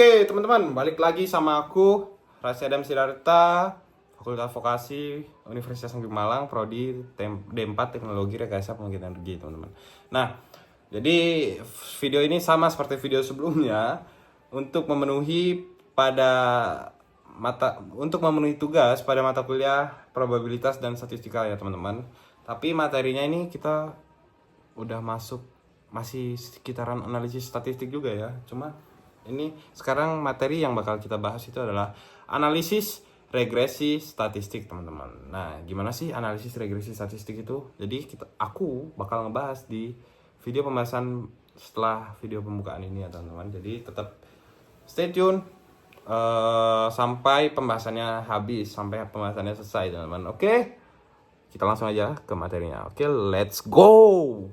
Oke, teman-teman, balik lagi sama aku, Rasya Adam Sidarta, Fakultas Vokasi, Universitas Negeri Malang, Prodi D4 Teknologi Rekayasa Pembangkit Energi, teman-teman. Nah, jadi video ini sama seperti video sebelumnya untuk memenuhi pada untuk memenuhi tugas pada mata kuliah probabilitas dan statistika ya, teman-teman. Tapi materinya ini kita udah masuk masih sekitaran analisis statistik juga ya. Cuma ini sekarang materi yang bakal kita bahas itu adalah analisis regresi statistik, teman-teman. Nah, gimana sih analisis regresi statistik itu? Jadi aku bakal ngebahas di video pembahasan setelah video pembukaan ini ya, teman-teman. Jadi tetap stay tune sampai pembahasannya habis, sampai pembahasannya selesai, teman-teman. Oke? Kita langsung aja ke materinya. Oke, let's go.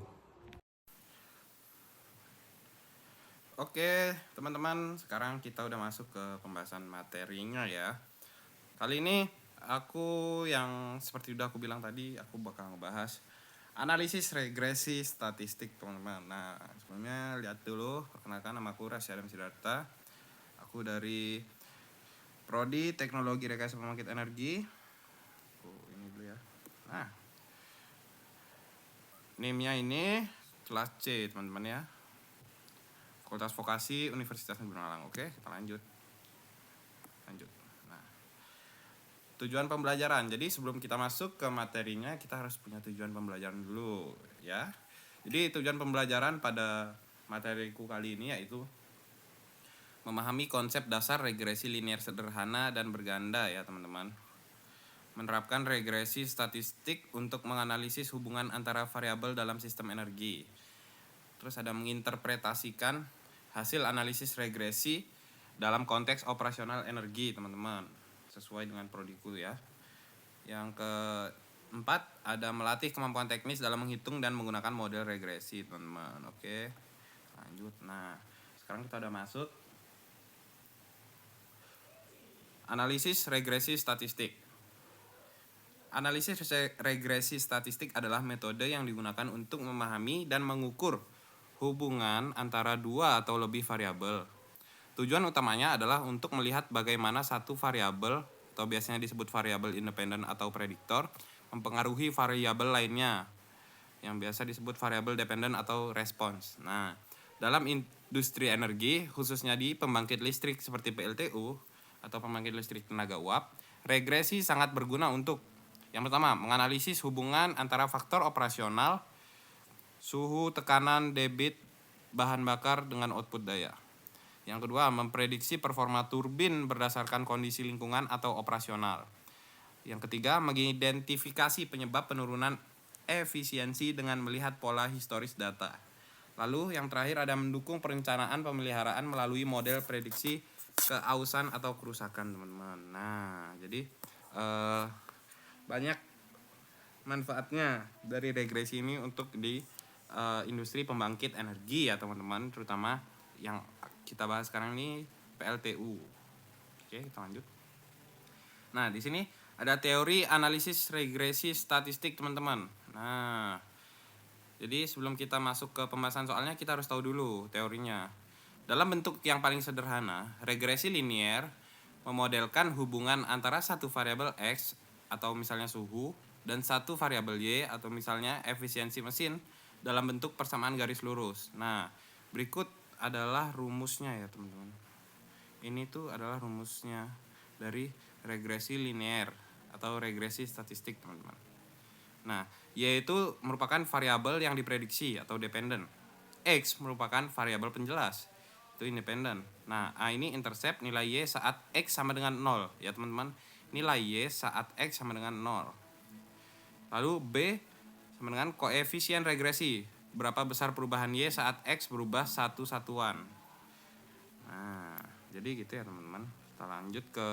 Oke, teman-teman, sekarang kita udah masuk ke pembahasan materinya ya. Kali ini aku yang seperti udah aku bilang tadi, aku bakal ngebahas analisis regresi statistik, teman-teman. Nah, sebelumnya lihat dulu, perkenalkan, nama aku Rasya Adam Sidarta. Aku dari Prodi Teknologi Rekayasa Pembangkit Energi. Ini dulu ya. Nah, name-nya ini kelas C, teman-teman ya. Fakultas Vokasi Universitas Negeri Malang. Oke, kita lanjut. Nah, tujuan pembelajaran. Jadi sebelum kita masuk ke materinya, kita harus punya tujuan pembelajaran dulu ya. Jadi tujuan pembelajaran pada materiku kali ini yaitu memahami konsep dasar regresi linear sederhana dan berganda ya, teman-teman. Menerapkan regresi statistik untuk menganalisis hubungan antara variabel dalam sistem energi. Terus ada menginterpretasikan hasil analisis regresi dalam konteks operasional energi, teman-teman, sesuai dengan prodiku ya. Yang keempat, ada melatih kemampuan teknis dalam menghitung dan menggunakan model regresi, teman-teman. Oke, lanjut. Nah, sekarang kita udah masuk analisis regresi statistik. Analisis regresi statistik adalah metode yang digunakan untuk memahami dan mengukur hubungan antara dua atau lebih variabel. Tujuan utamanya adalah untuk melihat bagaimana satu variabel atau biasanya disebut variabel independen atau prediktor mempengaruhi variabel lainnya yang biasa disebut variabel dependen atau respons. Nah, dalam industri energi, khususnya di pembangkit listrik seperti PLTU atau pembangkit listrik tenaga uap, regresi sangat berguna untuk yang pertama, menganalisis hubungan antara faktor operasional, suhu, tekanan, debit, bahan bakar dengan output daya. Yang kedua, memprediksi performa turbin berdasarkan kondisi lingkungan atau operasional. Yang ketiga, mengidentifikasi penyebab penurunan efisiensi dengan melihat pola historis data. Lalu yang terakhir ada mendukung perencanaan pemeliharaan melalui model prediksi keausan atau kerusakan, teman-teman. Nah, jadi banyak manfaatnya dari regresi ini untuk di industri pembangkit energi ya, teman-teman, terutama yang kita bahas sekarang ini PLTU. Oke, kita lanjut. Nah, di sini ada teori analisis regresi statistik, teman-teman. Nah, jadi sebelum kita masuk ke pembahasan soalnya, kita harus tahu dulu teorinya. Dalam bentuk yang paling sederhana, regresi linear memodelkan hubungan antara satu variabel X atau misalnya suhu dan satu variabel Y atau misalnya efisiensi mesin dalam bentuk persamaan garis lurus. Nah, berikut adalah rumusnya ya, teman-teman. Ini tuh adalah rumusnya dari regresi linear atau regresi statistik, teman-teman. Nah, Y itu merupakan variabel yang diprediksi atau dependen. X merupakan variabel penjelas, itu independen. Nah, A ini intercept nilai Y saat X sama dengan 0 ya, teman-teman. Nilai Y saat X sama dengan 0. Lalu B sama dengan koefisien regresi, berapa besar perubahan Y saat X berubah satu satuan. Nah, jadi gitu ya, teman-teman. Kita lanjut ke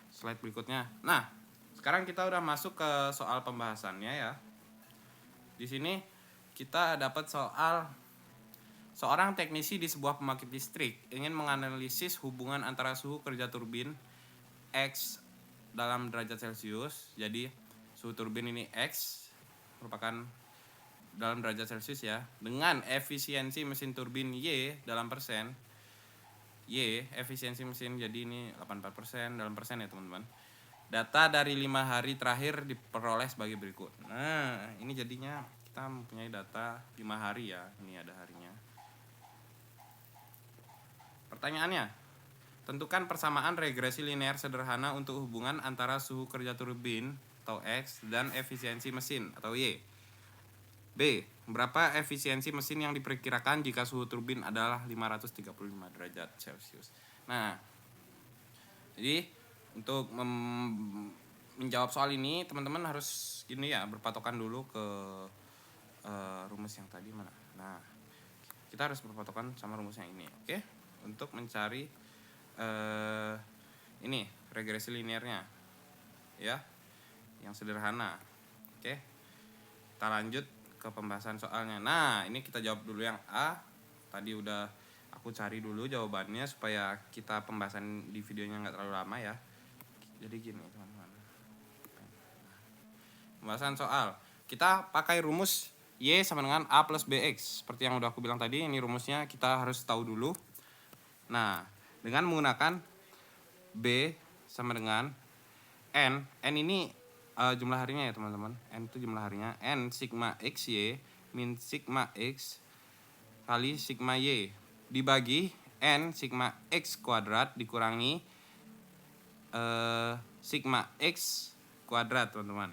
slide berikutnya. Nah, sekarang kita udah masuk ke soal pembahasannya ya. Di sini kita dapat soal seorang teknisi di sebuah pembangkit listrik ingin menganalisis hubungan antara suhu kerja turbin X dalam derajat Celcius. Jadi suhu turbin ini X merupakan dalam derajat Celcius ya, dengan efisiensi mesin turbin Y dalam persen. Y, efisiensi mesin, jadi ini 84% dalam persen ya teman-teman. Data dari 5 hari terakhir diperoleh sebagai berikut. Nah, ini jadinya kita mempunyai data 5 hari ya. Ini ada harinya. Pertanyaannya, tentukan persamaan regresi linear sederhana untuk hubungan antara suhu kerja turbin atau X dan efisiensi mesin atau Y. B. Berapa efisiensi mesin yang diperkirakan jika suhu turbin adalah 535 derajat Celcius. Nah, jadi untuk menjawab soal ini teman-teman harus gini ya, berpatokan dulu ke rumus yang tadi mana. Nah, kita harus berpatokan sama rumus yang ini, oke? Untuk mencari ini regresi linearnya, ya, yang sederhana, oke? Kita lanjut ke pembahasan soalnya. Nah, ini kita jawab dulu yang A. Tadi udah aku cari dulu jawabannya supaya kita pembahasan di videonya nggak terlalu lama ya. Jadi gini teman-teman. Pembahasan soal. Kita pakai rumus Y sama dengan A plus BX. Seperti yang udah aku bilang tadi, ini rumusnya kita harus tahu dulu. Nah, dengan menggunakan B sama dengan N ini jumlah harinya ya teman-teman. N itu jumlah harinya. N sigma X Y min sigma X kali sigma Y dibagi N sigma X kuadrat dikurangi sigma X kuadrat teman-teman.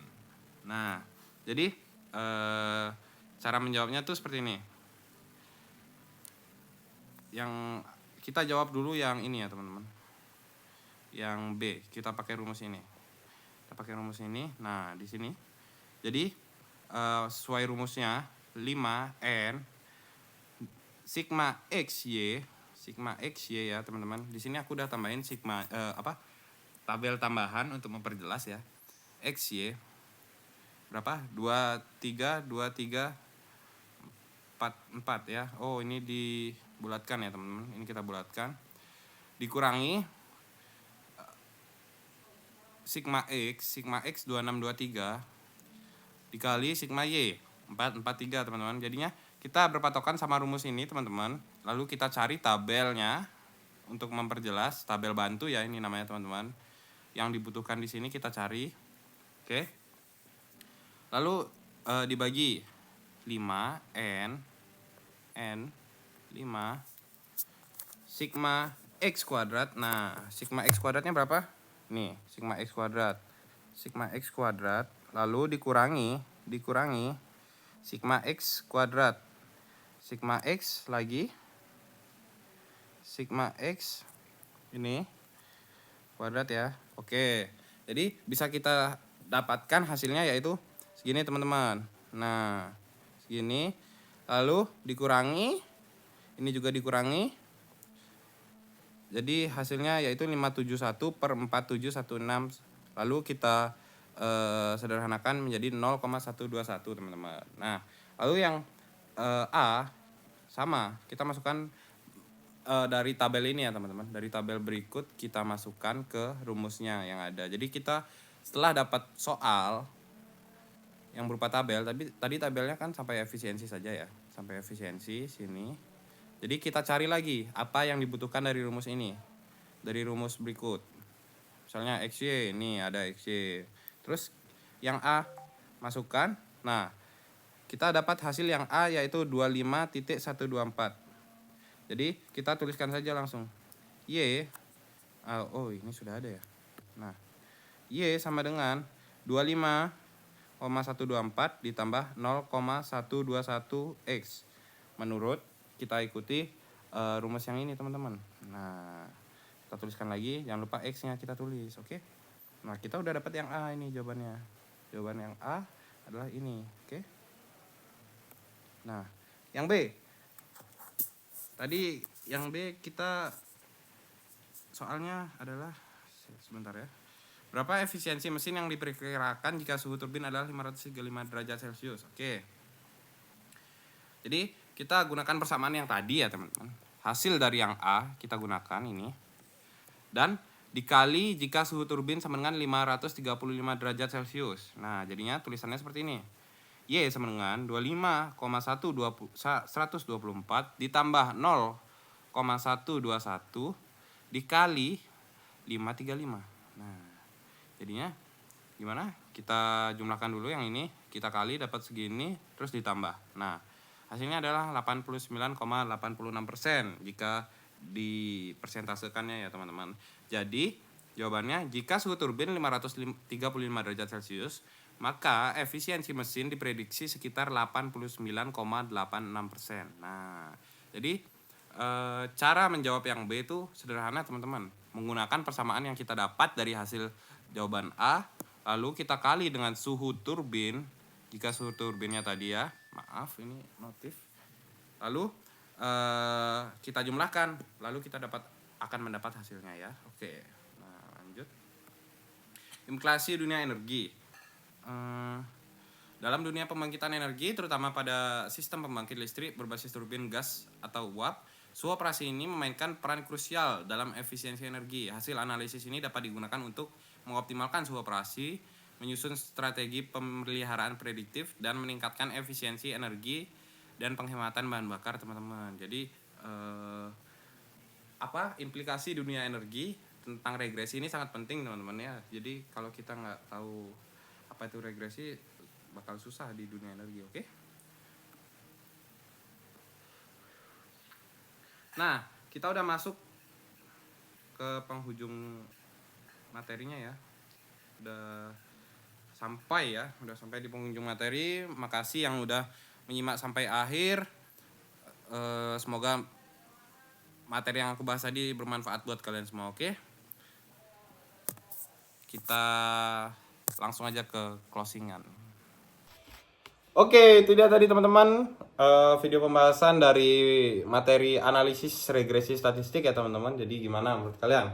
Nah, jadi cara menjawabnya tuh seperti ini. Yang kita jawab dulu yang ini ya teman-teman. Yang B, kita pakai rumus ini. Nah, di sini. Jadi sesuai rumusnya 5N sigma XY ya teman-teman. Di sini aku udah tambahin sigma tabel tambahan untuk memperjelas ya. XY berapa? 23 4 ya. Oh, ini dibulatkan ya teman-teman. Ini kita bulatkan. Dikurangi sigma X 2623 dikali sigma Y 443 teman-teman. Jadinya kita berpatokan sama rumus ini teman-teman. Lalu kita cari tabelnya untuk memperjelas, tabel bantu ya ini namanya teman-teman. Yang dibutuhkan di sini kita cari. Oke. Lalu dibagi 5 N 5 sigma X kuadrat. Nah, sigma X kuadratnya berapa? Nih, sigma X kuadrat lalu dikurangi sigma X kuadrat. Sigma X lagi sigma X ini kuadrat ya. Oke. Jadi bisa kita dapatkan hasilnya yaitu segini teman-teman. Nah, segini lalu dikurangi ini juga dikurangi. Jadi hasilnya yaitu 571 per 4716. Lalu kita sederhanakan menjadi 0,121 teman-teman. Nah, lalu yang A sama, kita masukkan dari tabel ini ya teman-teman. Dari tabel berikut kita masukkan ke rumusnya yang ada. Jadi kita setelah dapat soal yang berupa tabel, tadi tabelnya kan sampai efisiensi saja ya. Sampai efisiensi sini. Jadi kita cari lagi apa yang dibutuhkan dari rumus ini. Dari rumus berikut. Misalnya XY, ini ada XY. Terus yang A masukkan. Nah, kita dapat hasil yang A yaitu 25.124. Jadi kita tuliskan saja langsung. Y, oh ini sudah ada ya. Nah, Y sama dengan 25,124 ditambah 0,121 X. Menurut kita ikuti rumus yang ini teman-teman. Nah, kita tuliskan lagi, jangan lupa X-nya kita tulis, oke? Nah, kita udah dapat yang A ini jawabannya. Jawaban yang A adalah ini, oke? Nah, yang B. Tadi yang B kita soalnya adalah sebentar ya. Berapa efisiensi mesin yang diperkirakan jika suhu turbin adalah 535 derajat Celcius? Oke. Jadi kita gunakan persamaan yang tadi ya teman-teman. Hasil dari yang A kita gunakan ini. Dan dikali jika suhu turbin sama dengan 535 derajat Celcius. Nah, jadinya tulisannya seperti ini. Y sama dengan 25,124 ditambah 0,121 121 dikali 535. Nah, jadinya gimana? Kita jumlahkan dulu yang ini, kita kali dapat segini, terus ditambah. Nah, hasilnya adalah 89,86% jika dipersentasekannya ya teman-teman. Jadi jawabannya, jika suhu turbin 535 derajat Celcius, maka efisiensi mesin diprediksi sekitar 89,86%. Nah, jadi cara menjawab yang B itu sederhana teman-teman. Menggunakan persamaan yang kita dapat dari hasil jawaban A, lalu kita kali dengan suhu turbin. Jika suhu turbinnya tadi ya, maaf ini notif. Lalu kita jumlahkan, lalu kita akan mendapat hasilnya ya. Oke, nah lanjut. Inflasi dunia energi. Dalam dunia pembangkitan energi, terutama pada sistem pembangkit listrik berbasis turbin gas atau uap, suhu operasi ini memainkan peran krusial dalam efisiensi energi. Hasil analisis ini dapat digunakan untuk mengoptimalkan suhu operasi, menyusun strategi pemeliharaan prediktif, dan meningkatkan efisiensi energi dan penghematan bahan bakar teman-teman. Jadi implikasi dunia energi tentang regresi ini sangat penting teman-teman ya. Jadi kalau kita nggak tahu apa itu regresi, bakal susah di dunia energi. Oke? Nah, kita udah masuk ke penghujung materinya ya. Udah sampai di penghujung materi. Makasih yang udah menyimak sampai akhir. Semoga materi yang aku bahas tadi bermanfaat buat kalian semua. Oke? Kita langsung aja ke closingan. Oke, itu dia tadi teman-teman video pembahasan dari materi analisis regresi statistik ya teman-teman. Jadi gimana menurut kalian?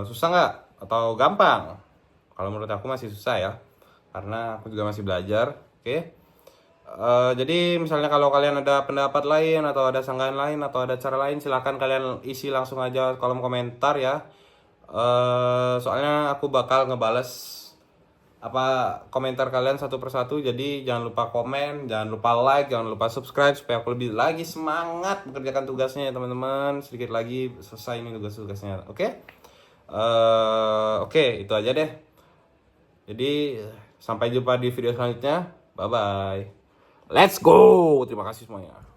Susah nggak? Atau gampang? Kalau menurut aku masih susah ya, karena aku juga masih belajar. Oke. Jadi misalnya kalau kalian ada pendapat lain atau ada sanggahan lain atau ada cara lain, silahkan kalian isi langsung aja kolom komentar ya. Soalnya aku bakal ngebales komentar kalian satu persatu. Jadi jangan lupa komen, jangan lupa like, jangan lupa subscribe supaya aku lebih lagi semangat mengerjakan tugasnya ya teman-teman. Sedikit lagi selesai ini tugas-tugasnya. Oke? Oke, itu aja deh. Jadi sampai jumpa di video selanjutnya. Bye bye. Let's go. Terima kasih semuanya.